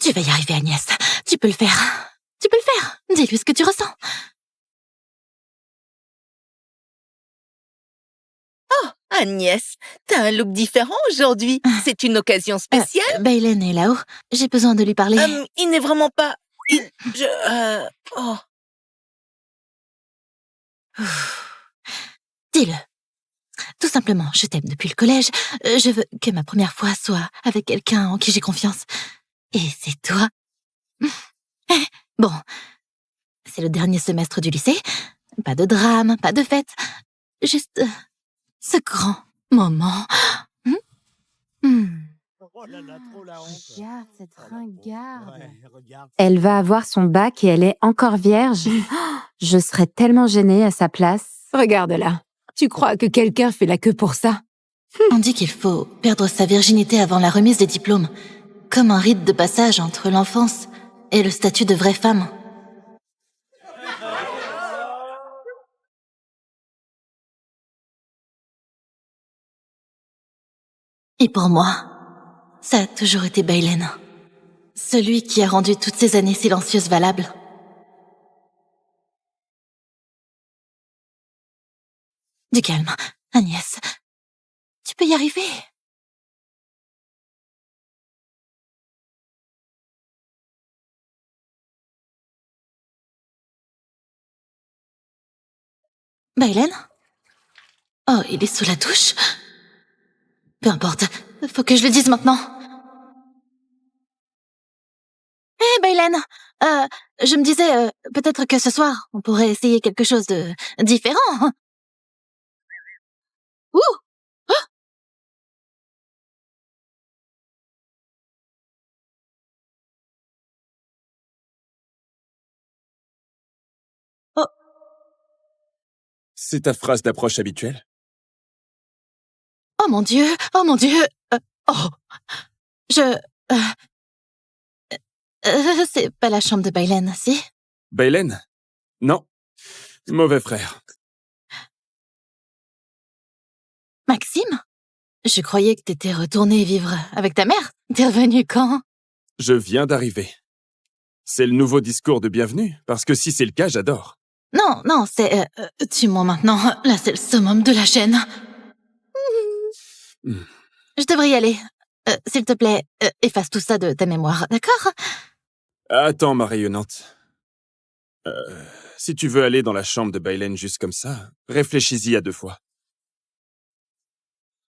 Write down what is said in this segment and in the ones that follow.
Tu vas y arriver, Agnès. Tu peux le faire. Tu peux le faire. Dis-lui ce que tu ressens. Agnès, t'as un look différent aujourd'hui. C'est une occasion spéciale. Baylen est là-haut. J'ai besoin de lui parler. Il n'est vraiment pas... Oh. Dis-le. Tout simplement, je t'aime depuis le collège. Je veux que ma première fois soit avec quelqu'un en qui j'ai confiance. Et c'est toi. Bon, c'est le dernier semestre du lycée. Pas de drame, pas de fête. Juste ce grand moment. Regarde cette ringarde. Elle va avoir son bac et elle est encore vierge. Je serais tellement gênée à sa place. Regarde-la. Tu crois que quelqu'un fait la queue pour ça? On dit qu'il faut perdre sa virginité avant la remise des diplômes, comme un rite de passage entre l'enfance et le statut de vraie femme. Et pour moi, ça a toujours été Baylen. Celui qui a rendu toutes ces années silencieuses valables. Du calme, Agnès. Tu peux y arriver. Baylen? Oh, il est sous la douche? Peu importe, faut que je le dise maintenant. Hé, Baylen! Je me disais, peut-être que ce soir, on pourrait essayer quelque chose de différent. Ouh! Oh! C'est ta phrase d'approche habituelle? Oh mon Dieu! Oh mon Dieu! Oh! C'est pas la chambre de Baylen, si? Baylen? Non. Mauvais frère. Maxime? Je croyais que t'étais retourné vivre avec ta mère. T'es revenu quand? Je viens d'arriver. C'est le nouveau discours de bienvenue, parce que si c'est le cas, j'adore. Non, c'est... tue-moi maintenant. Là, c'est le summum de la chaîne. Je devrais y aller. S'il te plaît, efface tout ça de ta mémoire, d'accord? Attends, ma rayonnante. Si tu veux aller dans la chambre de Baylen juste comme ça, réfléchis-y à 2 fois.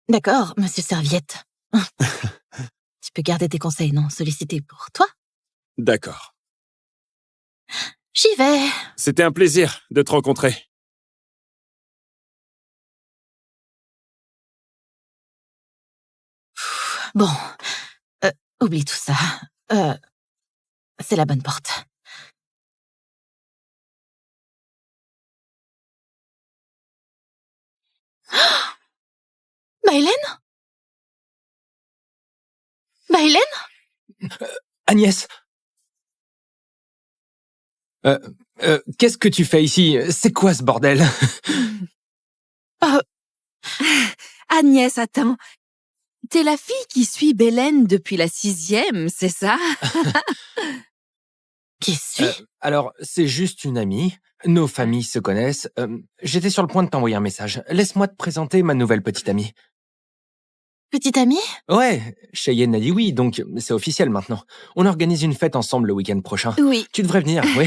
D'accord, monsieur Serviette. Tu peux garder tes conseils non sollicités pour toi? D'accord. J'y vais. C'était un plaisir de te rencontrer. Bon, oublie tout ça. C'est la bonne porte. Baylen? Baylen? Agnès! Qu'est-ce que tu fais ici? C'est quoi ce bordel? Agnès, attends. T'es la fille qui suit Bélène depuis la 6e, c'est ça? Qui suis? Alors, c'est juste une amie. Nos familles se connaissent. J'étais sur le point de t'envoyer un message. Laisse-moi te présenter ma nouvelle petite amie. Petite amie? Ouais, Cheyenne a dit oui, donc c'est officiel maintenant. On organise une fête ensemble le week-end prochain. Oui. Tu devrais venir, oui.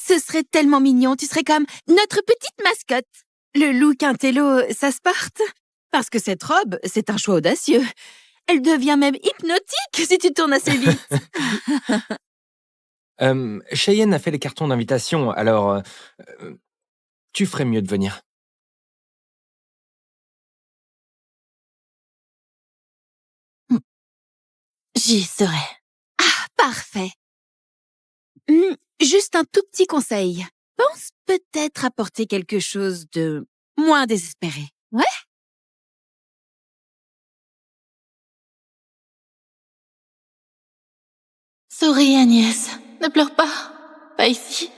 Ce serait tellement mignon, tu serais comme notre petite mascotte. Le look intello, ça se porte. Parce que cette robe, c'est un choix audacieux. Elle devient même hypnotique si tu tournes assez vite. Cheyenne a fait les cartons d'invitation, alors tu ferais mieux de venir. J'y serai. Ah, parfait. Juste un tout petit conseil. Pense peut-être apporter quelque chose de moins désespéré. Ouais? Souris, Agnès. Ne pleure pas. Pas ici.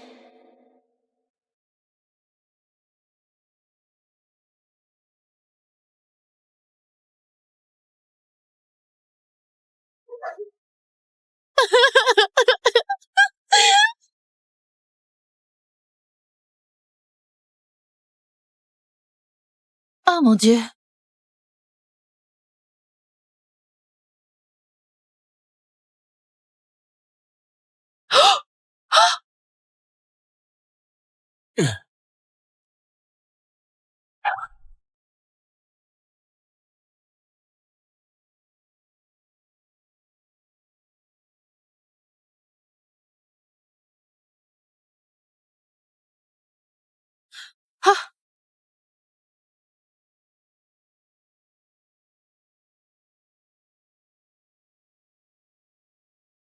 Oh mon Dieu. Ah,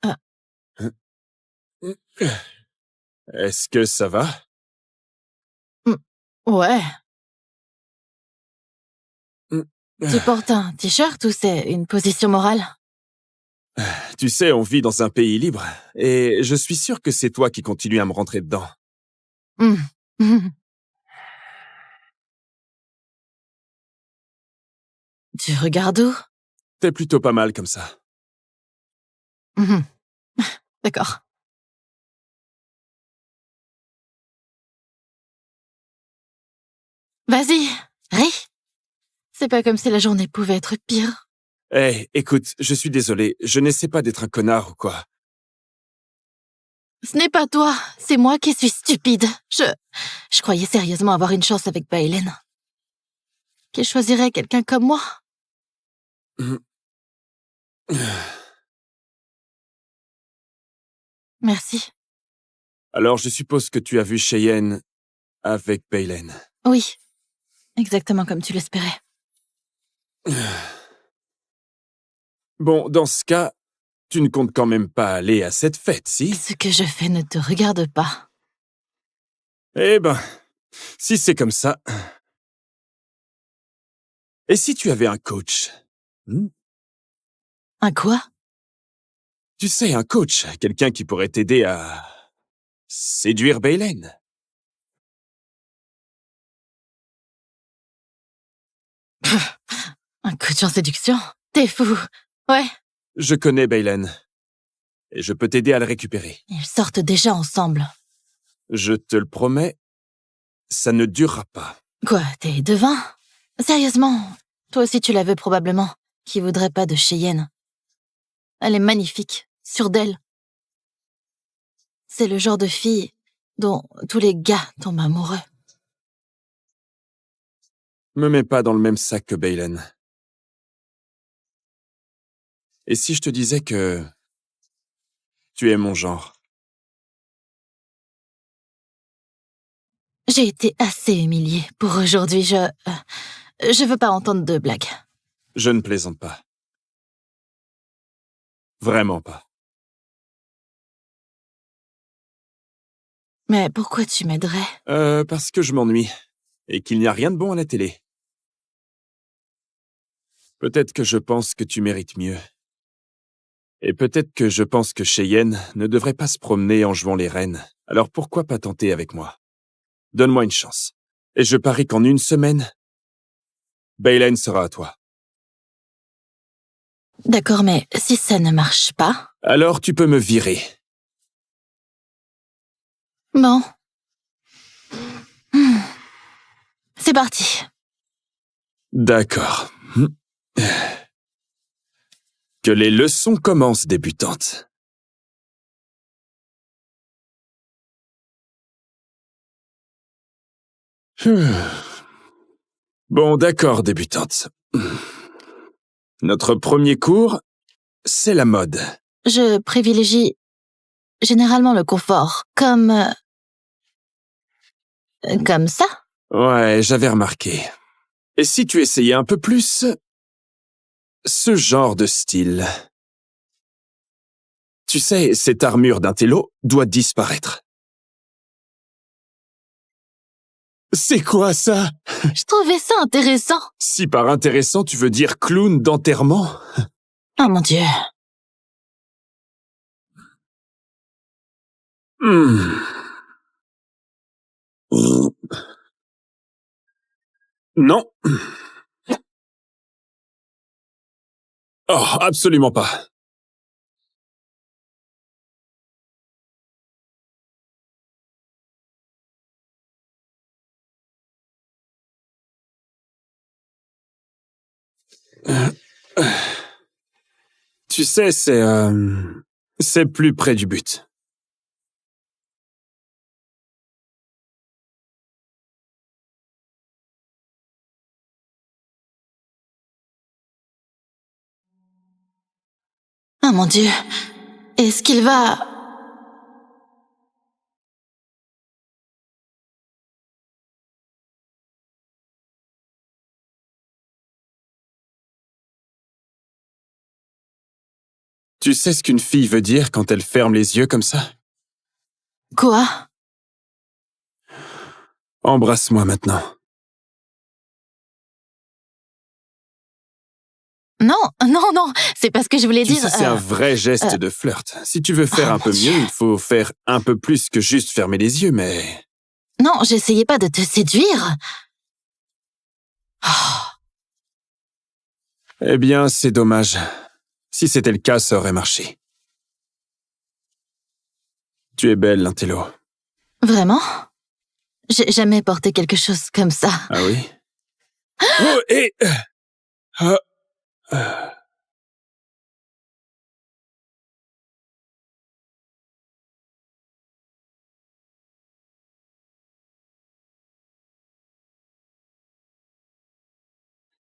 ah, Est-ce que ça va? hmm, ouais. Tu portes un t-shirt ou c'est une position morale? Tu sais, on vit dans un pays libre, et je suis sûr que c'est toi qui continues à me rentrer dedans. Hmm. Mhm. Tu regardes où? T'es plutôt pas mal comme ça. Mhm. D'accord. Vas-y, ris. C'est pas comme si la journée pouvait être pire. Hey, écoute, je suis désolé, je n'essaie pas d'être un connard ou quoi. Ce n'est pas toi, c'est moi qui suis stupide. Je croyais sérieusement avoir une chance avec Baelen. Qu'il choisirait quelqu'un comme moi. Merci. Alors je suppose que tu as vu Cheyenne avec Baylen. Oui, exactement comme tu l'espérais. Bon, dans ce cas, tu ne comptes quand même pas aller à cette fête, si? Ce que je fais ne te regarde pas. Eh ben, si c'est comme ça. Et si tu avais un coach? Hmm? Un quoi? Tu sais, un coach, quelqu'un qui pourrait t'aider à séduire Baylen. Un coach en séduction? T'es fou. Ouais, Je connais Baylen, et je peux t'aider à le récupérer. ils sortent déjà ensemble. Je te le promets, ça ne durera pas. Quoi, t'es devin? Sérieusement, toi aussi tu la veux probablement. Qui voudrait pas de Cheyenne? Elle est magnifique, sûre d'elle. C'est le genre de fille dont tous les gars tombent amoureux. Me mets pas dans le même sac que Baylen. Et si je te disais que tu es mon genre? J'ai été assez humiliée pour aujourd'hui, je veux pas entendre de blagues. Je ne plaisante pas. Vraiment pas. Mais pourquoi tu m'aiderais? Parce que je m'ennuie. Et qu'il n'y a rien de bon à la télé. Peut-être que je pense que tu mérites mieux. Et peut-être que je pense que Cheyenne ne devrait pas se promener en jouant les reines. Alors pourquoi pas tenter avec moi? Donne-moi une chance. Et je parie qu'en une semaine, Baylen sera à toi. D'accord, mais si ça ne marche pas... Alors tu peux me virer. Bon. Hmm. C'est parti. D'accord. Que les leçons commencent, débutante. Bon, d'accord, débutante. Notre premier cours, c'est la mode. Je privilégie généralement le confort, comme ça. Ouais, j'avais remarqué. Et si tu essayais un peu plus ce genre de style? Tu sais, cette armure d'intello doit disparaître. C'est quoi ça? Je trouvais ça intéressant. Si par intéressant tu veux dire clown d'enterrement? Oh mon Dieu. Hmm. Non. Oh, absolument pas. Tu sais, c'est plus près du but. Oh mon Dieu. Est-ce qu'il va... Tu sais ce qu'une fille veut dire quand elle ferme les yeux comme ça? Quoi? Embrasse-moi maintenant. Non, non, non, c'est pas ce que je voulais Tu dire. sais, c'est un vrai geste de flirt. Si tu veux faire un peu mieux, il faut faire un peu plus que juste fermer les yeux, mais... Non, j'essayais pas de te séduire. Oh, Eh bien, c'est dommage. Si c'était le cas, ça aurait marché. Tu es belle, Lintello. vraiment? J'ai jamais porté quelque chose comme ça. Ah oui? Oh, et... Ah, ah.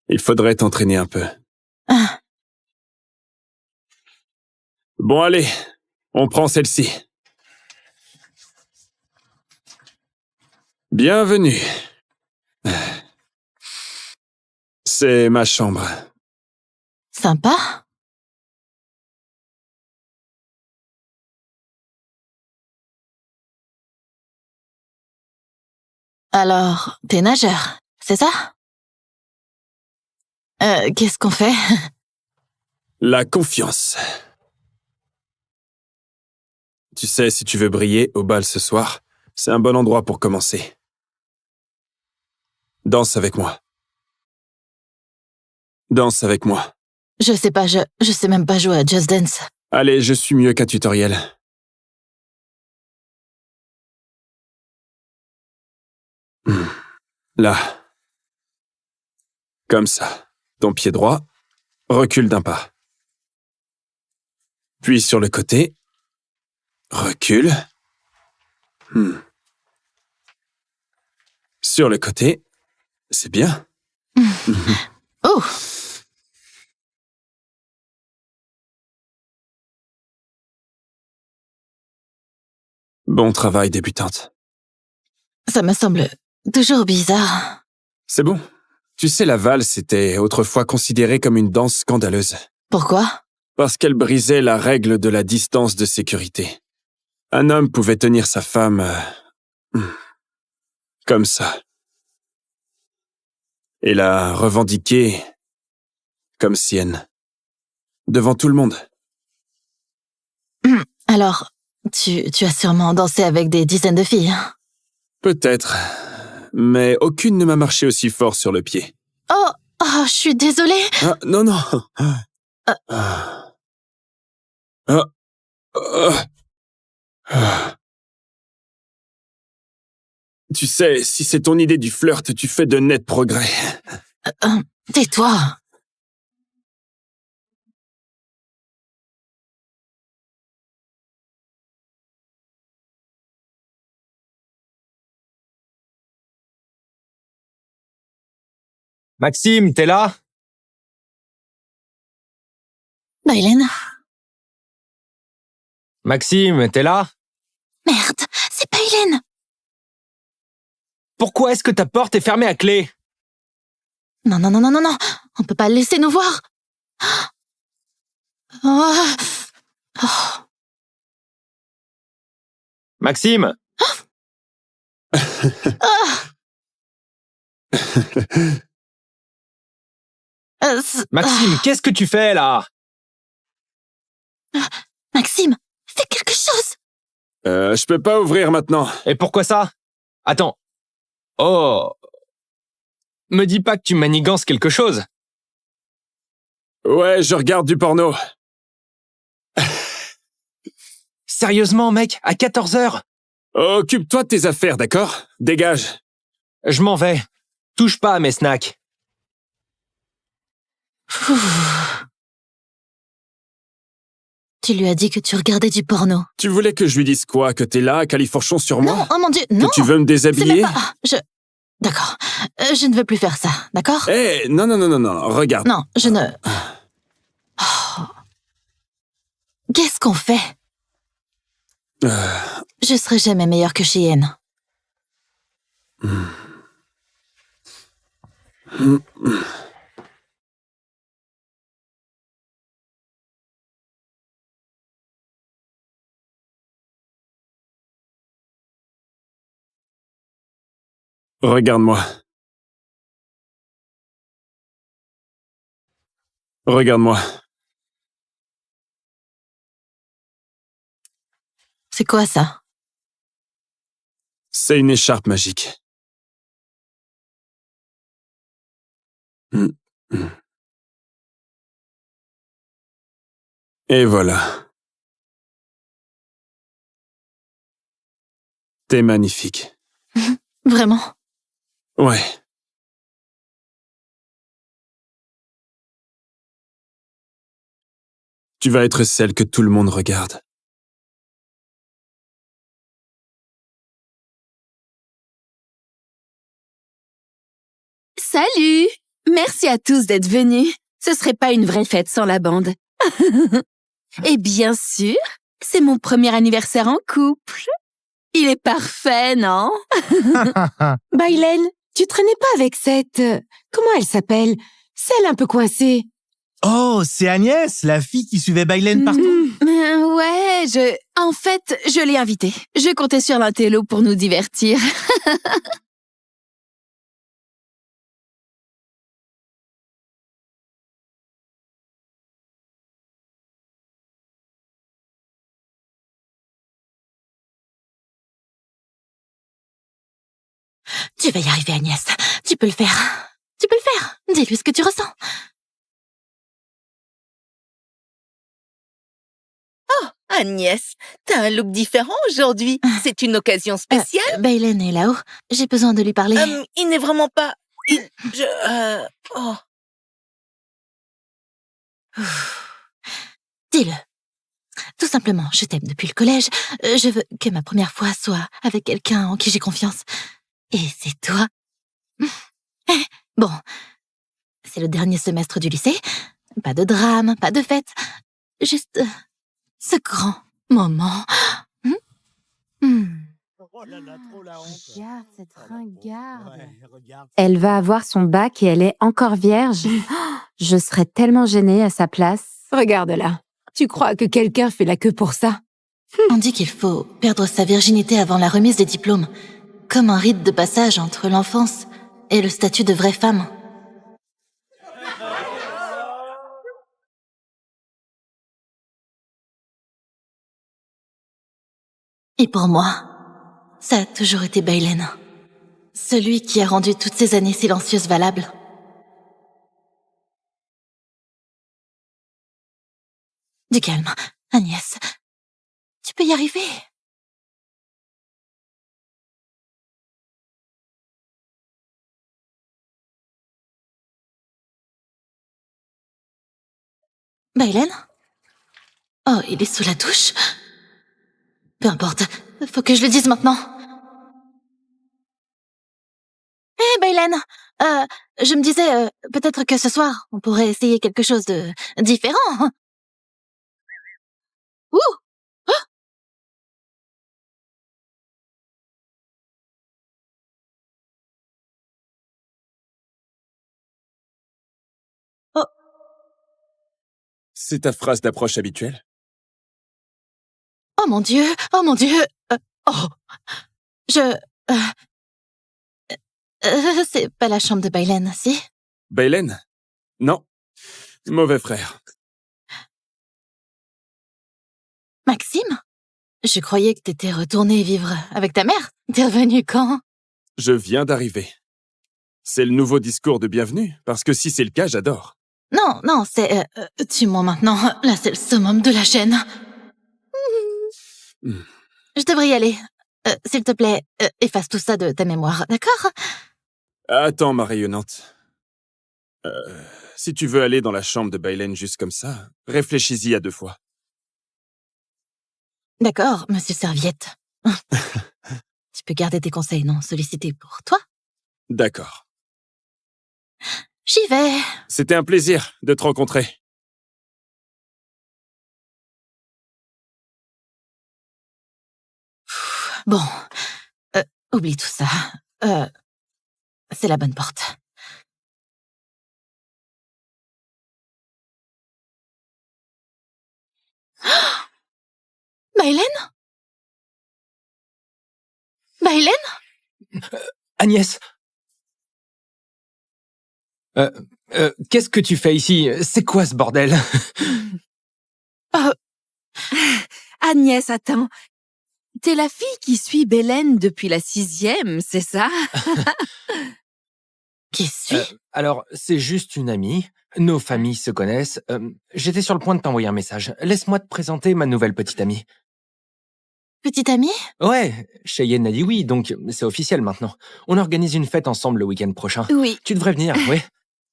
Il faudrait t'entraîner un peu. Ah, Bon, allez, on prend celle-ci. Bienvenue. C'est ma chambre. sympa? Alors, t'es nageur, c'est ça? Qu'est-ce qu'on fait? La confiance. Tu sais, si tu veux briller au bal ce soir, c'est un bon endroit pour commencer. Danse avec moi. Danse avec moi. Je sais pas, je sais même pas jouer à Just Dance. Allez, je suis mieux qu'un tutoriel. Là. Comme ça. Ton pied droit. Recule d'un pas. Puis sur le côté. Recule. Sur le côté. C'est bien. Oh! Bon travail, débutante. Ça me semble toujours bizarre. C'est bon. Tu sais, la valse était autrefois considérée comme une danse scandaleuse. Pourquoi? Parce qu'elle brisait la règle de la distance de sécurité. Un homme pouvait tenir sa femme... comme ça. Et la revendiquer comme sienne. Devant tout le monde. Alors, tu as sûrement dansé avec des dizaines de filles. Hein? Peut-être. Mais aucune ne m'a marché aussi fort sur le pied. Oh, je suis désolée. Ah, non, non. Ah. Ah. Ah. Ah. Tu sais, si c'est ton idée du flirt, tu fais de nets progrès. Tais-toi. Maxime, t'es là? Bailen. Maxime, t'es là? Merde, c'est pas Hélène. Pourquoi est-ce que ta porte est fermée à clé? Non, non, non, non, non, non. On peut pas le laisser nous voir. Oh. Oh. Maxime? Maxime, qu'est-ce que tu fais là? Maxime, fais quelque chose. Je peux pas ouvrir maintenant. Et pourquoi ça? Attends. Oh. Me dis pas que tu manigances quelque chose. Ouais, je regarde du porno. Sérieusement, mec, à 14h? Occupe-toi de tes affaires, d'accord? Dégage. Je m'en vais. Touche pas à mes snacks. Pfff. Tu lui as dit que tu regardais du porno. Tu voulais que je lui dise quoi? Que t'es là, à califourchon sur moi? Non, oh mon Dieu, non. Que tu veux me C'est déshabiller? même pas... D'accord. Je ne veux plus faire ça, d'accord? Eh, non, non, non, non, non, regarde. Non, je ne... Oh. Qu'est-ce qu'on fait? Je serai jamais meilleure que Cheyenne. Regarde-moi. Regarde-moi. C'est quoi ça? C'est une écharpe magique. Et voilà. T'es magnifique. Vraiment? Ouais. Tu vas être celle que tout le monde regarde. Salut! Merci à tous d'être venus. Ce serait pas une vraie fête sans la bande. Et bien sûr, c'est mon premier anniversaire en couple. Il est parfait, non? Bailen, tu traînais pas avec cette... comment elle s'appelle? Celle un peu coincée. Oh, c'est Agnès, la fille qui suivait Bailen partout. Ouais, En fait, je l'ai invitée. Je comptais sur l'intello pour nous divertir. Tu vas y arriver, Agnès. Tu peux le faire. Tu peux le faire. Dis-lui ce que tu ressens. Agnès, t'as un look différent aujourd'hui. C'est une occasion spéciale. Bailen est là-haut. J'ai besoin de lui parler. Il n'est vraiment pas... Oh. Dis-le. Tout simplement, je t'aime depuis le collège. Je veux que ma première fois soit avec quelqu'un en qui j'ai confiance. Et c'est toi. Bon, c'est le dernier semestre du lycée. Pas de drame, pas de fête. Juste ce grand moment. Regarde cette ringarde. Elle va avoir son bac et elle est encore vierge. Je serais tellement gênée à sa place. Regarde-la. Tu crois que quelqu'un fait la queue pour ça? On dit qu'il faut perdre sa virginité avant la remise des diplômes, comme un rite de passage entre l'enfance et le statut de vraie femme. Et pour moi, ça a toujours été Bailen. Celui qui a rendu toutes ces années silencieuses valables. Du calme, Agnès. Tu peux y arriver. Bailen? Oh, il est sous la douche? Peu importe, faut que je le dise maintenant. Hé, Bailen! Je me disais, peut-être que ce soir, on pourrait essayer quelque chose de différent. Ouh! Oh, C'est ta phrase d'approche habituelle? oh mon Dieu! Oh mon Dieu! Oh! Je... c'est pas la chambre de Bailen, si? Bailen? Non. Mauvais frère. Maxime? Je croyais que t'étais retourné vivre avec ta mère. T'es revenu quand? Je viens d'arriver. C'est le nouveau discours de bienvenue, parce que si c'est le cas, j'adore. Non, non, c'est... tue-moi maintenant. Là, c'est le summum de la chaîne. Je devrais y aller. S'il te plaît, efface tout ça de ta mémoire, d'accord? Attends, ma rayonnante. si tu veux aller dans la chambre de Bailen juste comme ça, réfléchis-y à 2 fois. D'accord, monsieur Serviette. Tu peux garder tes conseils non sollicités pour toi. D'accord. J'y vais. C'était un plaisir de te rencontrer. Bon, oublie tout ça. C'est la bonne porte. Bailen? Bailen? Agnès qu'est-ce que tu fais ici? C'est quoi ce bordel? Agnès, attends. T'es la fille qui suit Belen depuis la 6e, c'est ça? Qui suis? Alors, c'est juste une amie. Nos familles se connaissent. J'étais sur le point de t'envoyer un message. Laisse-moi te présenter ma nouvelle petite amie. Petite amie? Ouais, Cheyenne a dit oui, donc c'est officiel maintenant. On organise une fête ensemble le week-end prochain. Oui. Tu devrais venir, oui.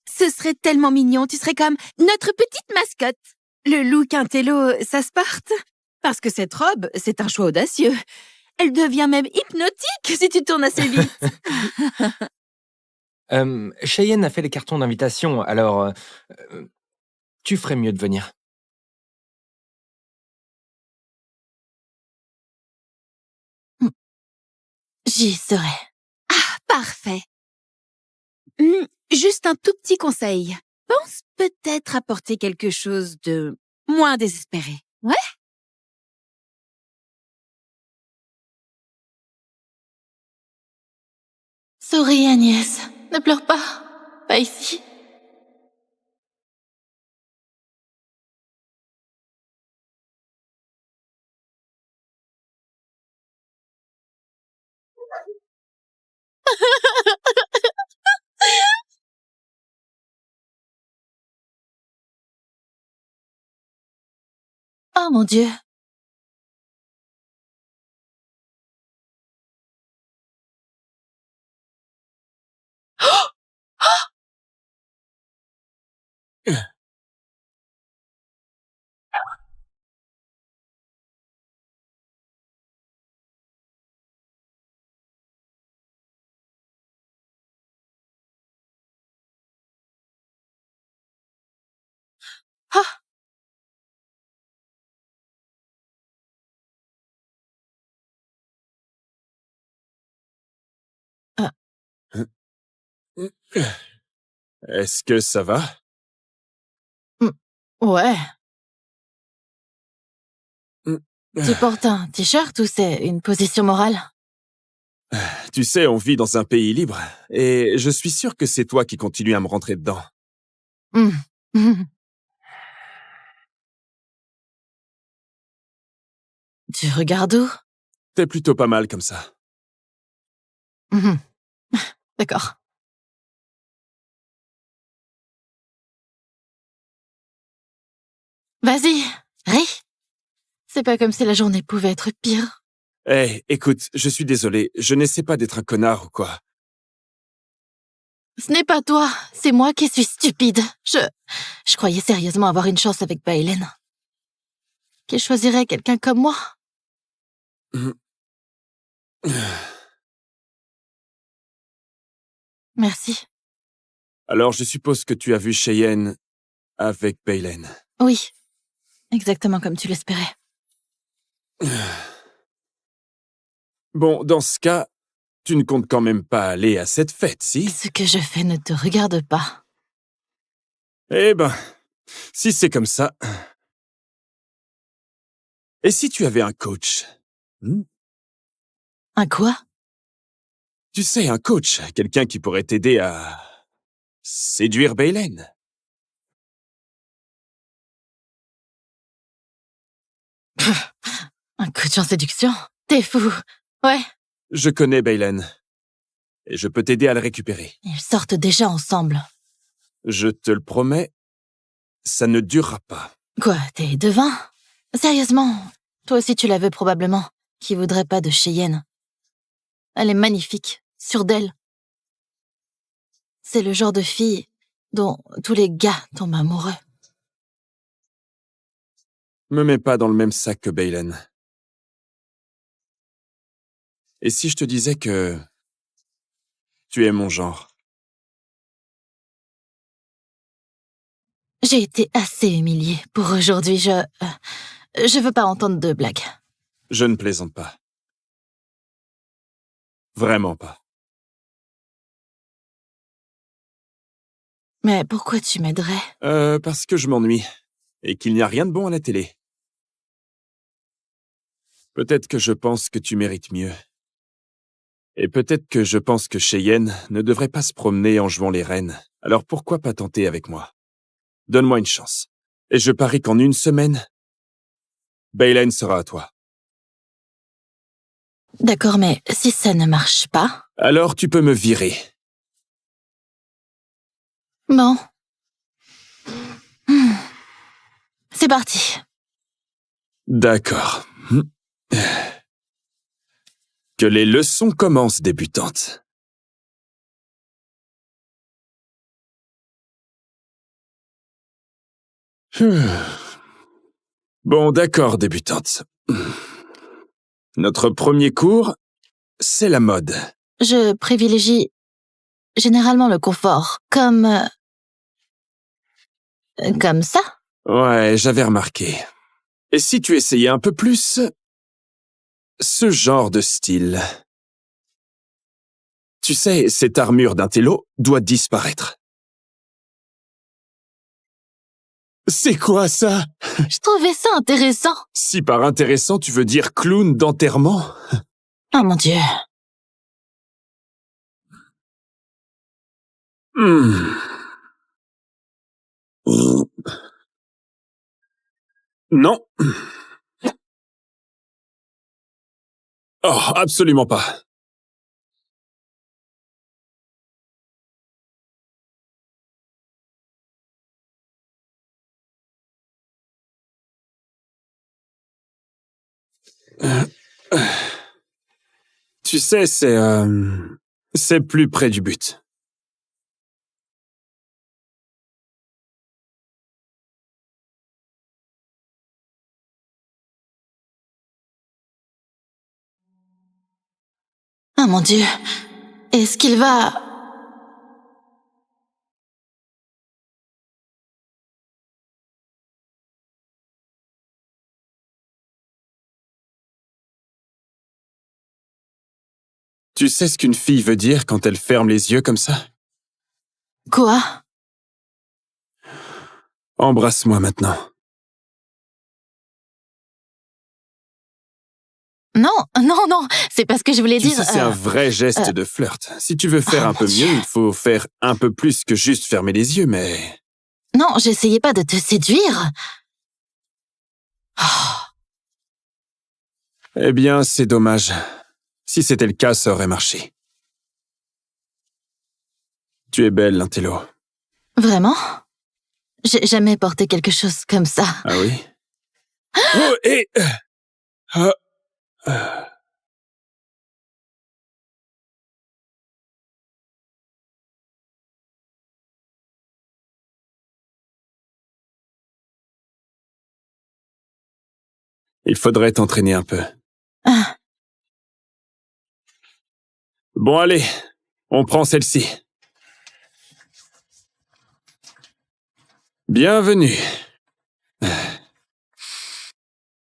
Ce serait tellement mignon, tu serais comme notre petite mascotte. Le loup Quintello, ça se parte. Parce que cette robe, c'est un choix audacieux. Elle devient même hypnotique si tu tournes assez vite. Cheyenne a fait les cartons d'invitation, alors tu ferais mieux de venir. J'y serai. Parfait. Juste un tout petit conseil. Pense peut-être apporter quelque chose de moins désespéré. Ouais? Souris, Agnès. Ne pleure pas. Pas ici. Oh mon Dieu. Ah! Est-ce que ça va? Ouais. Mm. Tu portes un t-shirt ou c'est une position morale? Tu sais, on vit dans un pays libre, et je suis sûr que c'est toi qui continues à me rentrer dedans. Tu regardes où? T'es plutôt pas mal comme ça. D'accord. Vas-y, ris. C'est pas comme si la journée pouvait être pire. Hey, écoute, je suis désolé, je n'essaie pas d'être un connard ou quoi. Ce n'est pas toi, c'est moi qui suis stupide. Je croyais sérieusement avoir une chance avec Bailen. Qu'il choisirait quelqu'un comme moi. Merci. Alors je suppose que tu as vu Cheyenne avec Bailen. Oui, exactement comme tu l'espérais. Bon, dans ce cas, tu ne comptes quand même pas aller à cette fête, si? Ce que je fais ne te regarde pas. Eh ben, si c'est comme ça... Et si tu avais un coach? Un quoi? Tu sais, un coach, quelqu'un qui pourrait t'aider à... séduire Bailen. Un coach en séduction? T'es fou. Ouais, Je connais Bailen. Et je peux t'aider à le récupérer. ils sortent déjà ensemble. Je te le promets, ça ne durera pas. Quoi, t'es devin? Sérieusement, toi aussi tu la veux probablement. Qui voudrait pas de Cheyenne? Elle est magnifique, sûre d'elle. C'est le genre de fille dont tous les gars tombent amoureux. Me mets pas dans le même sac que Baylen. Et si je te disais que tu es mon genre? J'ai été assez humiliée pour aujourd'hui. Je veux pas entendre de blagues. Je ne plaisante pas. Vraiment pas. Mais pourquoi tu m'aiderais? Parce que je m'ennuie. Et qu'il n'y a rien de bon à la télé. Peut-être que je pense que tu mérites mieux. Et peut-être que je pense que Cheyenne ne devrait pas se promener en jouant les reines. Alors pourquoi pas tenter avec moi? Donne-moi une chance. Et je parie qu'en une semaine, Baylen sera à toi. D'accord, mais si ça ne marche pas... Alors tu peux me virer. Bon. C'est parti. D'accord. Que les leçons commencent, débutante. Bon, d'accord, débutante. Notre premier cours, c'est la mode. Je privilégie généralement le confort, comme ça. Ouais, j'avais remarqué. Et si tu essayais un peu plus ce genre de style? Tu sais, cette armure d'intello doit disparaître. C'est quoi ça? Je trouvais ça intéressant. Si par intéressant tu veux dire clown d'enterrement? Oh mon Dieu. Non. Oh, absolument pas. Tu sais, c'est plus près du but. Oh mon Dieu. Est-ce qu'il va... Tu sais ce qu'une fille veut dire quand elle ferme les yeux comme ça? Quoi? Embrasse-moi maintenant. Non, non, non, c'est pas ce que je voulais Tu dire. sais, c'est un vrai geste de flirt. Si tu veux faire un peu mieux, il faut faire un peu plus que juste fermer les yeux, mais... Non, j'essayais pas de te séduire. Oh. Eh bien, c'est dommage. Si c'était le cas, ça aurait marché. Tu es belle, l'intello. Vraiment? J'ai jamais porté quelque chose comme ça. Ah oui? Oh, et... Il faudrait t'entraîner un peu. Ah. Bon, allez, on prend celle-ci. Bienvenue.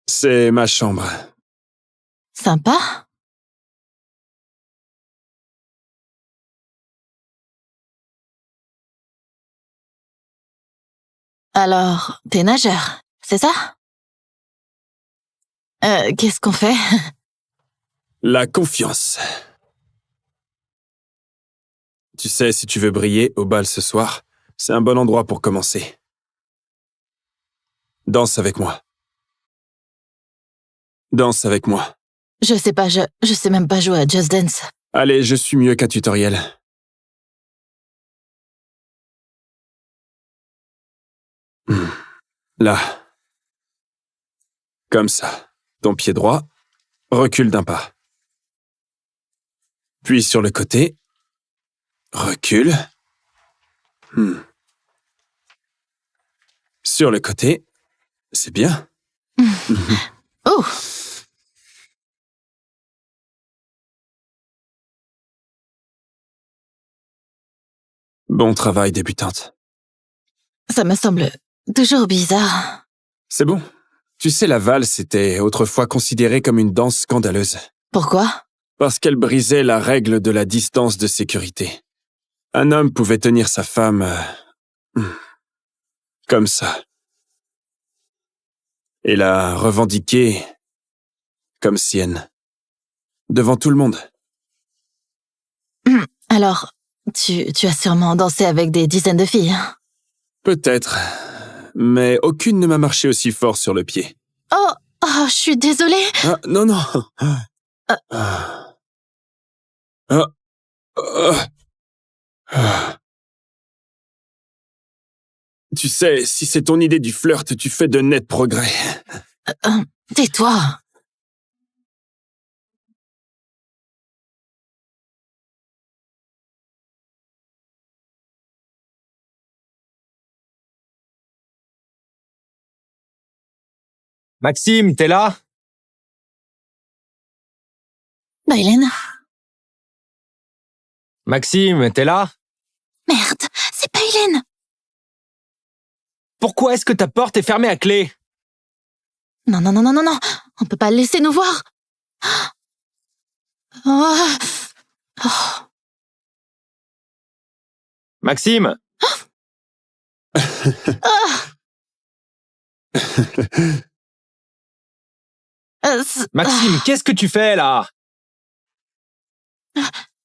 C'est ma chambre. Sympa? Alors, t'es nageur, c'est ça? Qu'est-ce qu'on fait? La confiance. Tu sais, si tu veux briller au bal ce soir, c'est un bon endroit pour commencer. Danse avec moi. Danse avec moi. Je sais pas, je sais même pas jouer à Just Dance. Allez, je suis mieux qu'un tutoriel. Là. Comme ça. Ton pied droit. Recule d'un pas. Puis sur le côté. Recule. Sur le côté, c'est bien. Oh, Bon travail, débutante. ça me semble toujours bizarre. C'est bon. Tu sais, la valse était autrefois considérée comme une danse scandaleuse. Pourquoi? Parce qu'elle brisait la règle de la distance de sécurité. Un homme pouvait tenir sa femme... comme ça. Et la revendiquer comme sienne. Devant tout le monde. Alors, tu as sûrement dansé avec des dizaines de filles. Hein? Peut-être. Mais aucune ne m'a marché aussi fort sur le pied. Oh, je suis désolée. Ah, non, non. Ah. Ah. Ah. Tu sais, si c'est ton idée du flirt, tu fais de nets progrès. Tais-toi. Maxime, t'es là? Bailen. Maxime, t'es là? Merde, c'est pas Hélène. Pourquoi est-ce que ta porte est fermée à clé? Non, non, non, non, non, non. On peut pas le laisser nous voir. Oh. Oh. Maxime? Maxime, qu'est-ce que tu fais là?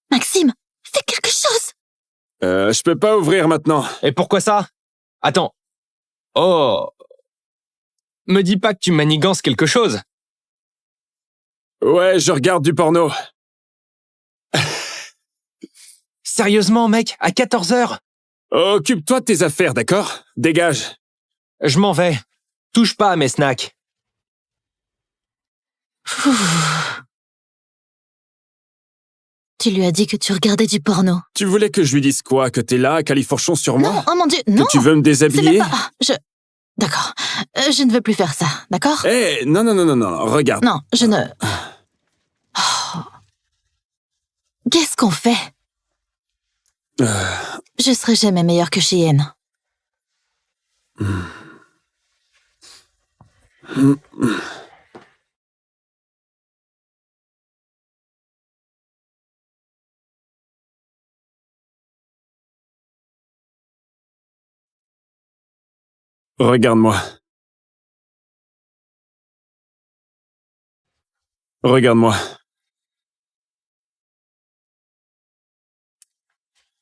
Maxime, fais quelque chose. Je peux pas ouvrir maintenant. Et pourquoi ça? Attends. Oh. Me dis pas que tu manigances quelque chose. Ouais, je regarde du porno. Sérieusement, mec, à 14h? Occupe-toi de tes affaires, d'accord? Dégage. Je m'en vais. Touche pas à mes snacks. Tu lui as dit que tu regardais du porno. Tu voulais que je lui dise quoi? Que t'es là, à califourchon sur moi? Non, oh mon Dieu, non. Que tu veux me C'est déshabiller? même pas... D'accord. Je ne veux plus faire ça, d'accord? Eh, non, non, non, non, non, regarde. Non, je ne... Oh. Qu'est-ce qu'on fait? Je serai jamais meilleure que Cheyenne. Regarde-moi. Regarde-moi.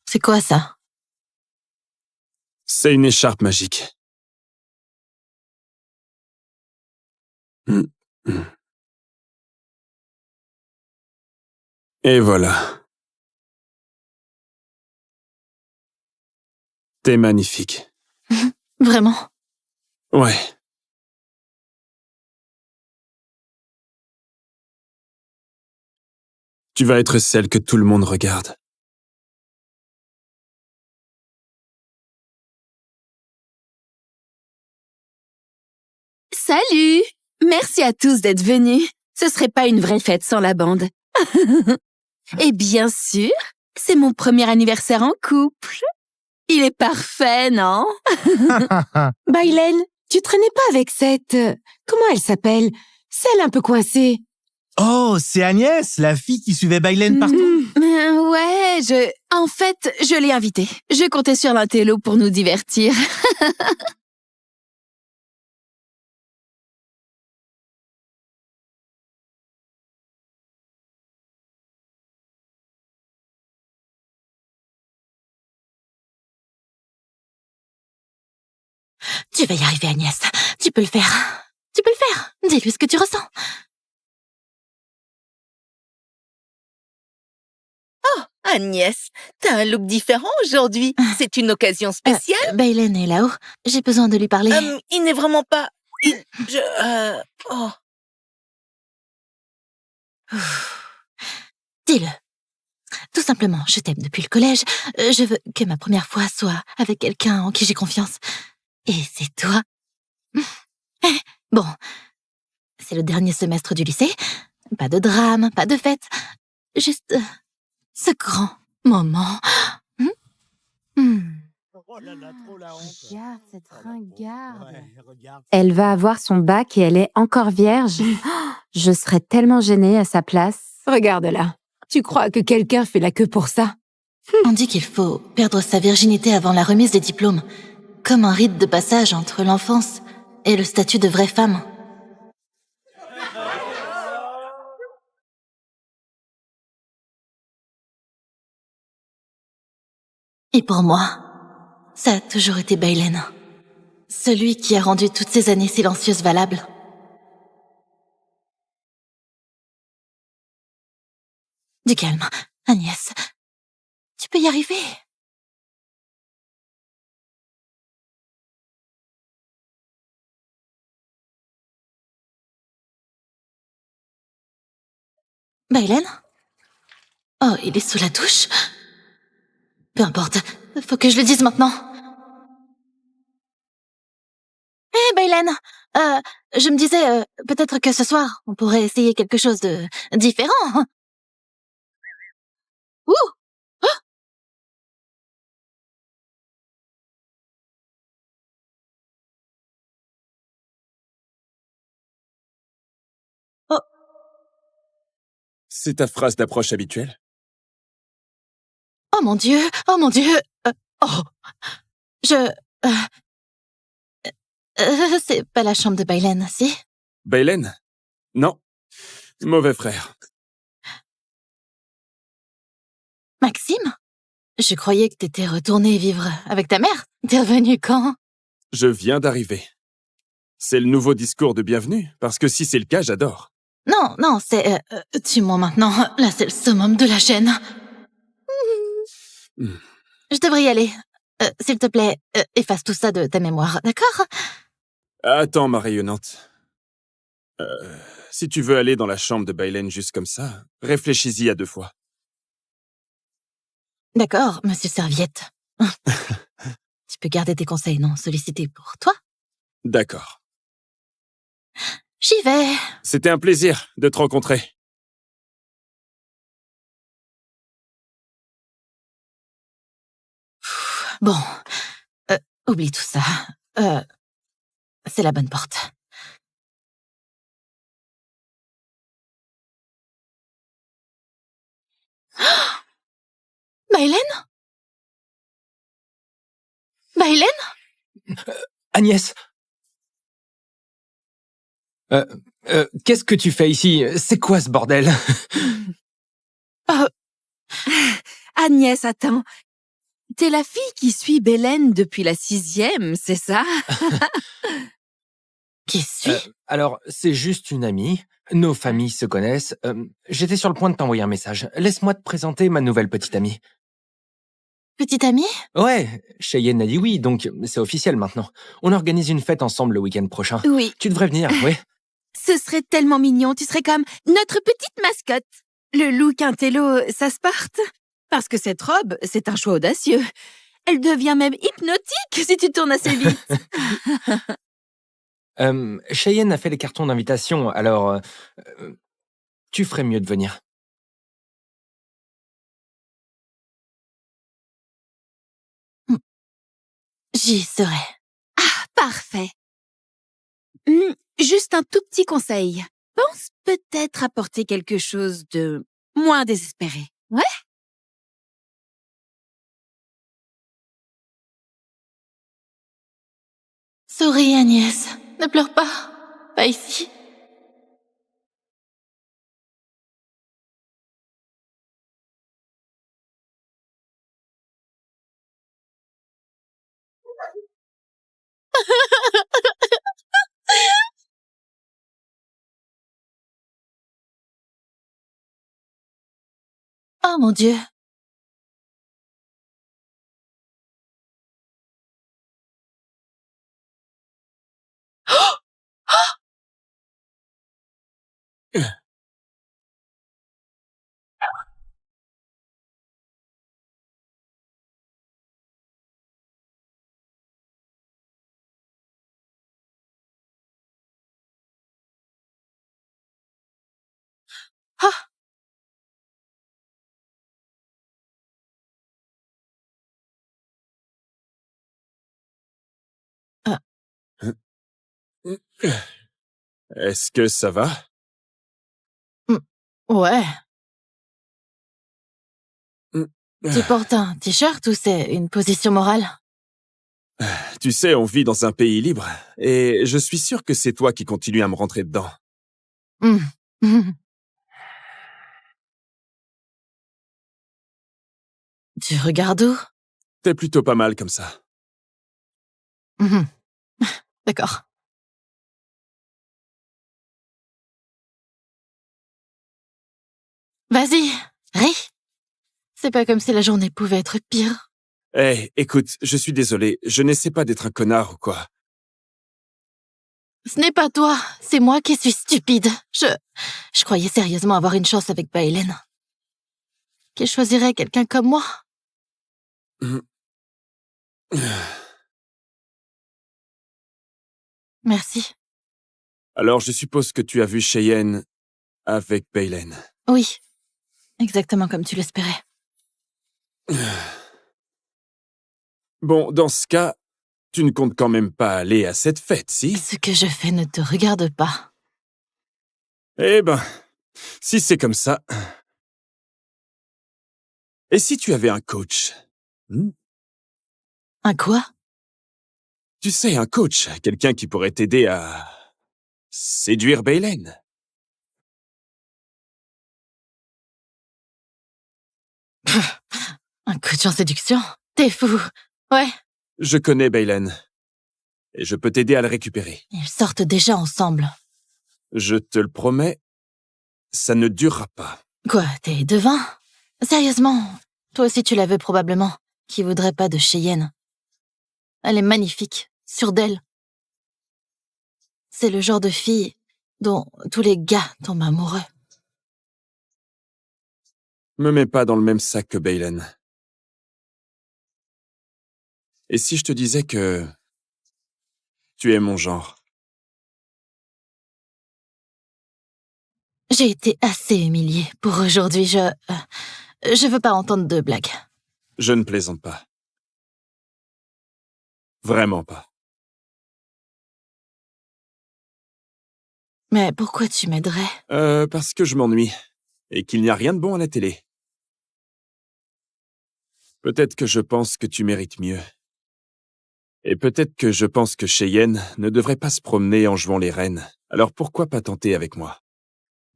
C'est quoi ça? C'est une écharpe magique. Et voilà. T'es magnifique. Vraiment? Ouais. Tu vas être celle que tout le monde regarde. Salut! Merci à tous d'être venus. Ce serait pas une vraie fête sans la bande. Et bien sûr, c'est mon premier anniversaire en couple. Il est parfait, non? Bailen, tu traînais pas avec cette... comment elle s'appelle? Celle un peu coincée. Oh, c'est Agnès, la fille qui suivait Bailen partout. Ouais, En fait, je l'ai invitée. Je comptais sur l'intello pour nous divertir. Tu vas y arriver, Agnès. Tu peux le faire. Tu peux le faire. Dis-lui ce que tu ressens. Agnès, t'as un look différent aujourd'hui. C'est une occasion spéciale. Bailen est là-haut. J'ai besoin de lui parler. Il n'est vraiment pas... Oh. Dis-le. Tout simplement, je t'aime depuis le collège. Je veux que ma première fois soit avec quelqu'un en qui j'ai confiance. Et c'est toi. Bon, c'est le dernier semestre du lycée. Pas de drame, pas de fête. Juste ce grand moment. Regarde cette ringarde. Elle va avoir son bac et elle est encore vierge. Je serais tellement gênée à sa place. Regarde-la. Tu crois que quelqu'un fait la queue pour ça? On dit qu'il faut perdre sa virginité avant la remise des diplômes, comme un rite de passage entre l'enfance et le statut de vraie femme. Et pour moi, ça a toujours été Baylen. Celui qui a rendu toutes ces années silencieuses valables. Du calme, Agnès. Tu peux y arriver. Baylen? Oh, il est sous la douche? Peu importe, faut que je le dise maintenant. Hé, Baylen! Je me disais, peut-être que ce soir, on pourrait essayer quelque chose de différent. Ouh! Oh, C'est ta phrase d'approche habituelle? oh mon Dieu! Oh mon Dieu! Oh! Je... c'est pas la chambre de Baylen, si? Baylen? Non. Mauvais frère. Maxime? Je croyais que t'étais retourné vivre avec ta mère. T'es revenu quand? Je viens d'arriver. C'est le nouveau discours de bienvenue, parce que si c'est le cas, j'adore. Non, non, c'est... tue-moi maintenant. Là, c'est le summum de la chaîne. Hmm. Je devrais y aller. S'il te plaît, efface tout ça de ta mémoire, d'accord? Attends, ma rayonnante. Si tu veux aller dans la chambre de Baylen juste comme ça, réfléchis-y à 2 fois. D'accord, monsieur Serviette. Tu peux garder tes conseils non sollicités pour toi. D'accord. J'y vais. C'était un plaisir de te rencontrer. Bon, oublie tout ça. C'est la bonne porte. Baylen? Baylen? Agnès! Qu'est-ce que tu fais ici? C'est quoi ce bordel? Agnès, attends. T'es la fille qui suit Bélène depuis la 6e, c'est ça? Qui suis? Alors, c'est juste une amie. Nos familles se connaissent. J'étais sur le point de t'envoyer un message. Laisse-moi te présenter ma nouvelle petite amie. Petite amie? Ouais, Cheyenne a dit oui, donc c'est officiel maintenant. On organise une fête ensemble le week-end prochain. Oui. Tu devrais venir, oui. Ce serait tellement mignon, tu serais comme notre petite mascotte. Le look intello, ça se parte. Parce que cette robe, c'est un choix audacieux. Elle devient même hypnotique si tu tournes assez vite. Cheyenne a fait les cartons d'invitation, alors tu ferais mieux de venir. J'y serai. Parfait. Juste un tout petit conseil. Pense peut-être apporter quelque chose de moins désespéré. Ouais? Souris, Agnès. Ne pleure pas. Pas ici. Oh mon Dieu. Ah, Est-ce que ça va? hmm, ouais. Hmm. Tu portes un t-shirt ou c'est une position morale? Tu sais, on vit dans un pays libre, et je suis sûr que c'est toi qui continues à me rentrer dedans. Hmm. Hmm. Tu regardes où? T'es plutôt pas mal comme ça. Mhm. D'accord. Vas-y, ris. C'est pas comme si la journée pouvait être pire. Hey, écoute, je suis désolé, je n'essaie pas d'être un connard ou quoi. Ce n'est pas toi, c'est moi qui suis stupide. Je croyais sérieusement avoir une chance avec Bailen. Qu'il choisirait quelqu'un comme moi. Merci. Alors je suppose que tu as vu Cheyenne avec Baylen. Oui, exactement comme tu l'espérais. Bon, dans ce cas, tu ne comptes quand même pas aller à cette fête, si? Ce que je fais ne te regarde pas. Eh ben, si c'est comme ça... Et si tu avais un coach? Un quoi? Tu sais, un coach, quelqu'un qui pourrait t'aider à... séduire Baylen. Un coach en séduction? T'es fou. Ouais, Je connais Baylen, et je peux t'aider à le récupérer. ils sortent déjà ensemble. Je te le promets, ça ne durera pas. Quoi, t'es devin? Sérieusement, toi aussi tu la veux probablement. Qui voudrait pas de Cheyenne? Elle est magnifique, sûre d'elle. C'est le genre de fille dont tous les gars tombent amoureux. Me mets pas dans le même sac que Baylen. Et si je te disais que... tu es mon genre? J'ai été assez humiliée pour aujourd'hui, je veux pas entendre de blagues. Je ne plaisante pas. Vraiment pas. Mais pourquoi tu m'aiderais? Parce que je m'ennuie. Et qu'il n'y a rien de bon à la télé. Peut-être que je pense que tu mérites mieux. Et peut-être que je pense que Cheyenne ne devrait pas se promener en jouant les reines. Alors pourquoi pas tenter avec moi?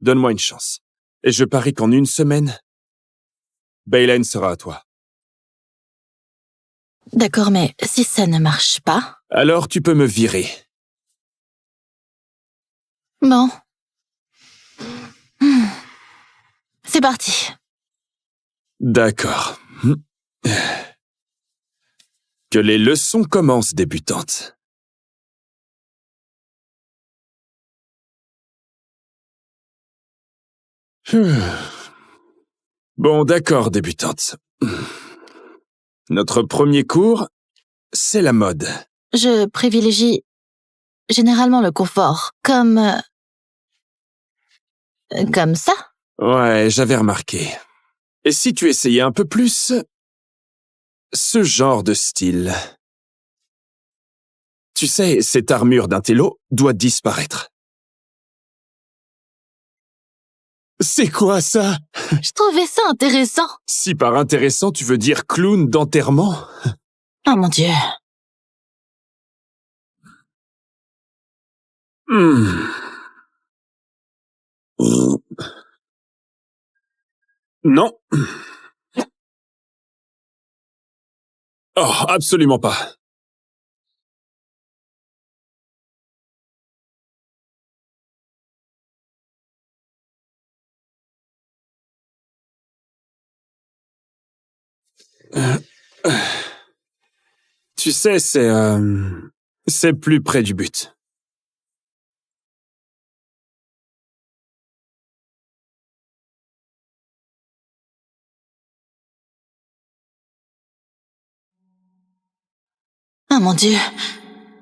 Donne-moi une chance. Et je parie qu'en une semaine, Baylen sera à toi. D'accord, mais si ça ne marche pas... Alors tu peux me virer. Bon. Hmm. C'est parti. D'accord. Que les leçons commencent, débutante. Bon, d'accord, débutante. Notre premier cours, c'est la mode. Je privilégie généralement le confort, comme ça. Ouais, j'avais remarqué. Et si tu essayais un peu plus ce genre de style? Tu sais, cette armure d'intello doit disparaître. C'est quoi ça? Je trouvais ça intéressant. Si par intéressant tu veux dire clown d'enterrement? Oh mon Dieu. Hmm. Non. Oh, absolument pas. Tu sais, c'est plus près du but. Oh mon Dieu.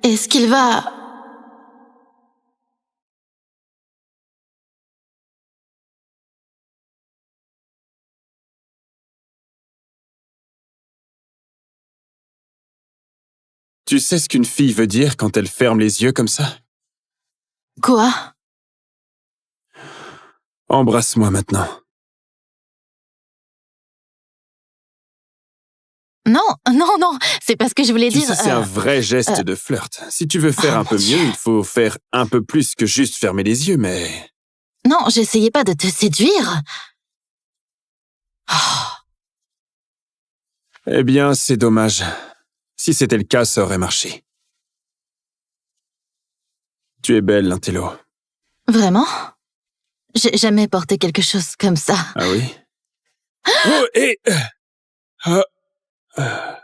Est-ce qu'il va... Tu sais ce qu'une fille veut dire quand elle ferme les yeux comme ça? Quoi? Embrasse-moi maintenant. Non, non, non, c'est pas ce que je voulais Tu dire. sais, c'est un vrai geste de flirt. Si tu veux faire un peu mieux, il faut faire un peu plus que juste fermer les yeux, mais... Non, j'essayais pas de te séduire. Oh, Eh bien, c'est dommage. Si c'était le cas, ça aurait marché. Tu es belle, Lintello. vraiment? J'ai jamais porté quelque chose comme ça. Ah oui? Oh, et... Ah, ah.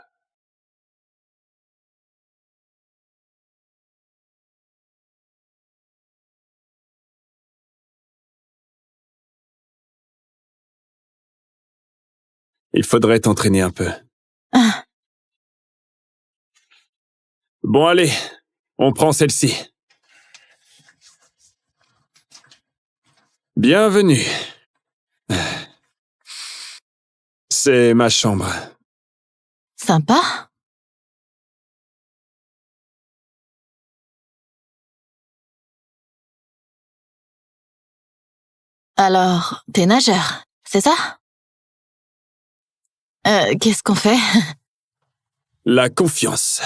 Il faudrait t'entraîner un peu. Ah, Bon, allez, on prend celle-ci. Bienvenue. C'est ma chambre. sympa. Alors, t'es nageur, c'est ça? Qu'est-ce qu'on fait? La confiance.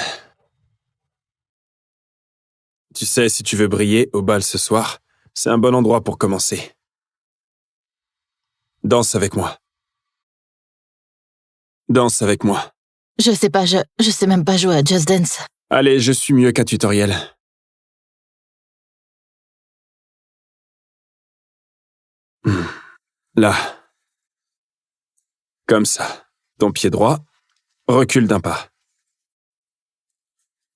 Tu sais, si tu veux briller au bal ce soir, c'est un bon endroit pour commencer. Danse avec moi. Danse avec moi. Je sais pas, je sais même pas jouer à Just Dance. Allez, je suis mieux qu'un tutoriel. Là. Comme ça. Ton pied droit. Recule d'un pas.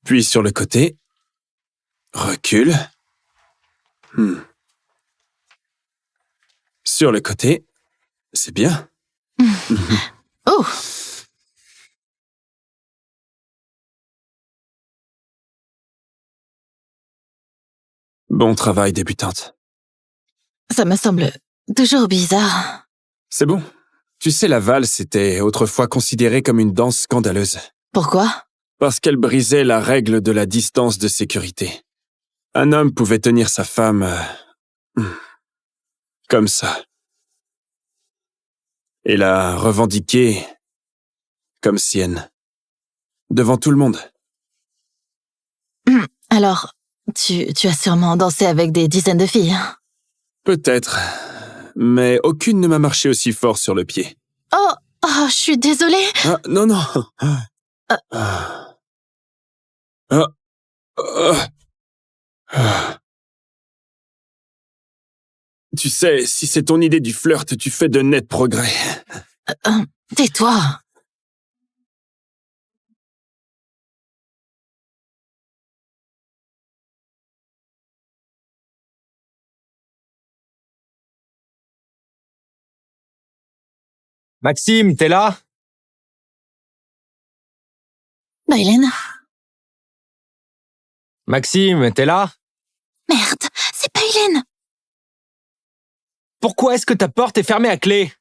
Puis sur le côté. Recule. Sur le côté. C'est bien. Oh, Bon travail, débutante. ça me semble toujours bizarre. C'est bon. Tu sais, la valse était autrefois considérée comme une danse scandaleuse. Pourquoi? Parce qu'elle brisait la règle de la distance de sécurité. Un homme pouvait tenir sa femme... comme ça. Et la revendiquer comme sienne. Devant tout le monde. Alors, tu as sûrement dansé avec des dizaines de filles. Hein? Peut-être. Mais aucune ne m'a marché aussi fort sur le pied. Oh, je suis désolée. Ah, non, non. Ah. Ah. Ah. Ah. Tu sais, si c'est ton idée du flirt, tu fais de nets progrès. Tais-toi. Maxime, t'es là? Bailen. Maxime, t'es là? Merde, c'est pas Hélène. Pourquoi est-ce que ta porte est fermée à clé?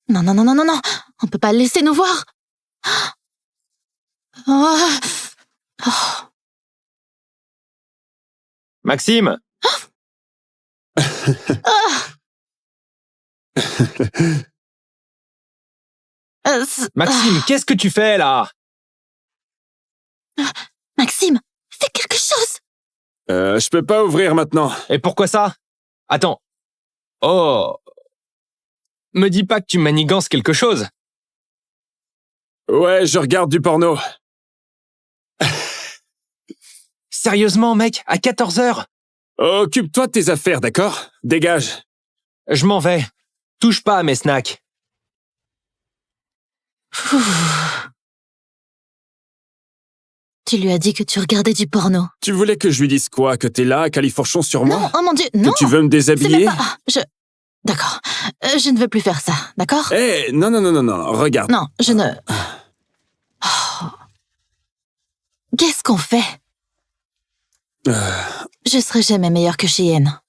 Non, non, non, non, non, non. On peut pas le laisser nous voir. Oh. Oh. Maxime? Maxime, qu'est-ce que tu fais là? Maxime, fais quelque chose. Je peux pas ouvrir maintenant. Et pourquoi ça? Attends. Oh. Me dis pas que tu manigances quelque chose. Ouais, je regarde du porno. Sérieusement, mec, à 14h? Occupe-toi de tes affaires, d'accord? Dégage. Je m'en vais. Touche pas à mes snacks. Tu lui as dit que tu regardais du porno. Tu voulais que je lui dise quoi? Que t'es là, à califourchon sur moi? Non, oh mon Dieu, non. Que tu veux me C'est déshabiller? même pas... D'accord. Je ne veux plus faire ça, d'accord? Eh, non, non, non, non, non, regarde. Non, je ne... Oh. Qu'est-ce qu'on fait? Je serai jamais meilleure que Cheyenne.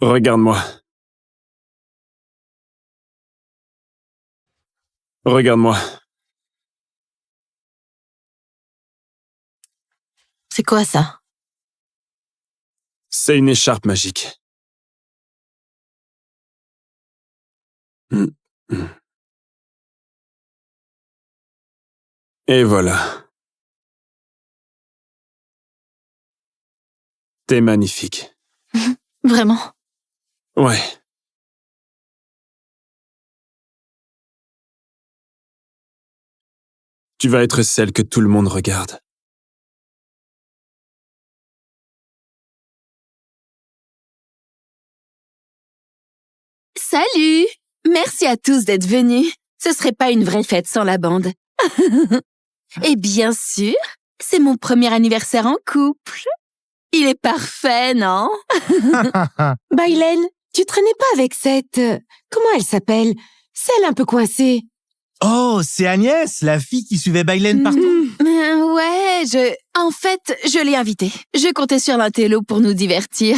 Regarde-moi. Regarde-moi. C'est quoi ça? C'est une écharpe magique. Et voilà. T'es magnifique. Vraiment? Ouais. Tu vas être celle que tout le monde regarde. Salut! Merci à tous d'être venus. Ce serait pas une vraie fête sans la bande. Et bien sûr, c'est mon premier anniversaire en couple. Il est parfait, non? Bailen, tu traînais pas avec cette... comment elle s'appelle? Celle un peu coincée. Oh, c'est Agnès, la fille qui suivait Bailen partout. Ouais, en fait, je l'ai invitée. Je comptais sur l'intello pour nous divertir.